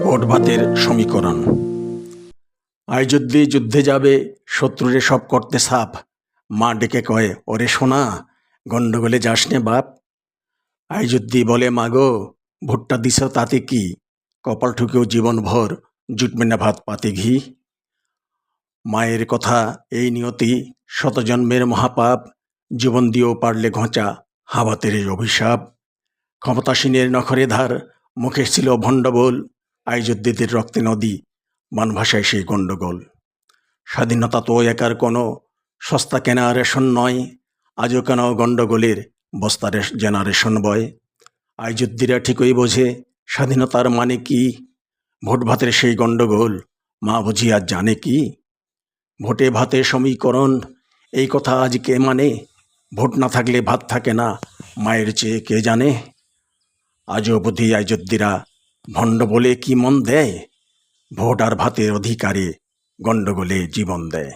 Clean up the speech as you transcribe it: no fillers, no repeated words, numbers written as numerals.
Vote ভাতের সমীকরণ। আইযুদ্ধে যুদ্ধে যাবে, শত্রুরে সব করতে সাপ। মা ডেকে কয়, ওরে সোনা, গন্ডগোলে যাস নে বাপ। আইযুদ্ধি বলে, মাগো ভোটটা দিছ তাতে কি, কপাল ঠুকেও জীবন ভর জুটবে না ভাত পাতে ঘি। মায়ের কথা এই নিয়তি, শতজন্মের মহাপাপ, জীবন দিয়েও পারলে ঘোঁচা হাবাতের এই অভিশাপ। ক্ষমতাসীনের নখরে ধার, মুখে ছিল ভণ্ডবল, আইযুদ্ধেদের রক্তে নদী, মান ভাষায় সেই গণ্ডগোল। স্বাধীনতা তো একার কোনো সস্তা কেনা রেশন নয়, আজও কেন গণ্ডগোলের বস্তার জেনারেশন বয়। আইযুদ্ধীরা ঠিকই বোঝে স্বাধীনতার মানে কি, ভোট ভাতের সেই গণ্ডগোল মা বুঝি আর জানে কি। ভোটে ভাতে সমীকরণ, এই কথা আজ কে মানে, ভোট না থাকলে ভাত থাকে না, মায়ের চেয়ে কে জানে। আজও বুদ্ধি আইযুদ্ধীরা ভণ্ড বলে কি মন দেয়, ভোট আর ভাতের অধিকারে গণ্ডগোলে জীবন দেয়।